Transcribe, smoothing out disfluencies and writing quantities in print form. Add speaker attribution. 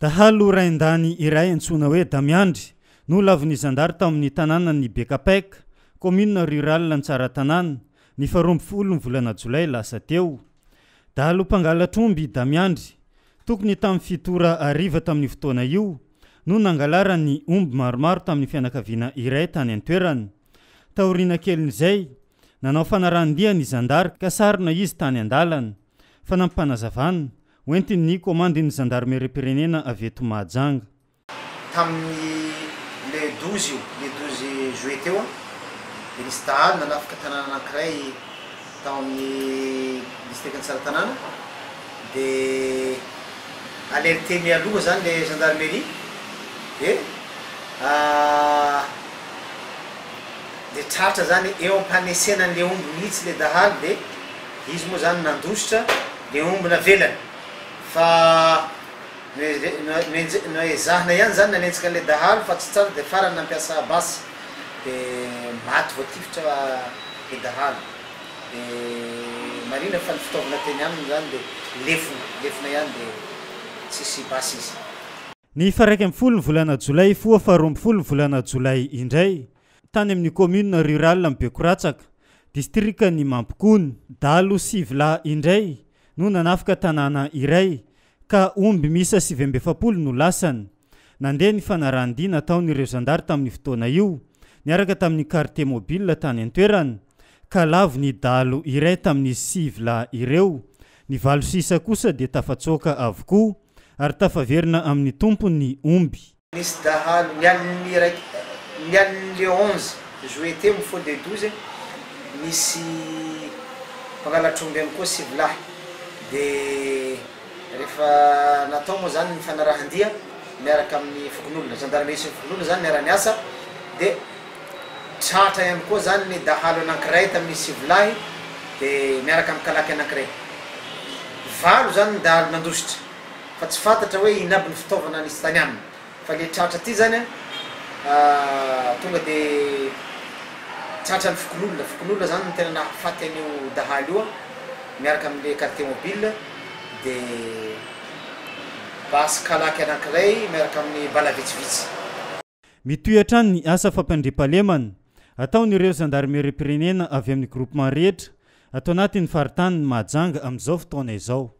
Speaker 1: Dahalo raindany iray antsona hoe Damiandry no laviny zandary tamin'ny tanàna ny Bekapek, commune rurale Antsaratanàna, ny 20 volana Jolay lasa teo. Dahalo mpangalatr'omby Damiandry, tokony tamin'ny fitora ariva tamin'ny fotoana io, no nangalara ny omby maromaro tamin'ny fianakaviana iray tany an-toerana. Taoriana kelin'izay, nanao fanarandia ny zandary ka sarona izy tany an-dalana, fa nampanazavana hoentiny komandin'ny gendarmerie-pirenena avy eto Mahajanga.
Speaker 2: Tamin'ny le 12 juillet teo dia nisy dahalo nanafika tanàna anankiray tao amin'ny district Antsaratanàna dia alerté mialoha zany le gendarmerie dia tratra zany eo ampanesena an'le omby mihitsy le dahalo dia izy moa zany nandositra le omby navelany fa noezahana ihany zany nanenjika an'le dahalo fa tsy tsara dia farany nampiasa basy dia maty voatifitra le dahalo dia marina fa ny fitaovana teny aminy zany dia lefona ihany dia tsisy basy izy.
Speaker 1: Ny 1 volana Jolay foa 20 volana Jolay indray tany amin'ny commune rurale Bekoratsaka, distrika ny Mampikony, dahalo 7 lahy indray no nanafika tanàna iray ka omby misa 7 no lasany. Nandeha ny fanarandia nataon'ireo zandary tamin'ny fotoana io, niaraka tamin'ny quartier mobile tany an-toerana, ka lavo ny dahalo iray tamin'ny 7 lahy ireo. Ny 8 sisa kosa dia tafatsoka avokoa ary tafaverina amin'ny tompony omby.
Speaker 2: Nisy dahalo nialon'le 11 juillet teo mifoly de 12 nisy mpangalatr'omby ihany koa 7 lahy dia rehefa natao moa zany ny fanarahandia miaraka amin'ny fokon'olona gendarmerie sy ny fokon'olona zany miara-miasa dia tratra ihany koa zany ny dahalo anankiray tamin'ny 7 lahy dia miaraka amin'ny kalaky anankiray 9 zany ny dahalo nandositra fa tsy fantatra hoe ino aby ny fitaovana nisy tany aminy fa le tratra ty zany tonga dia tratra ny fokon'olona zany ny tena nahafaty an'io dahalo io miaraka amin'le quartier mobile dia basy kalaky anankiray miaraka amin'ny bala vitsivitsy.
Speaker 1: Mitohatra ny asa fampandriampahalemana ataon'ireo gendarmerie-pirenena avy amin'ny groupement rehetra atao anatin'ny faritany Mahajanga amin'izao fotoana izao.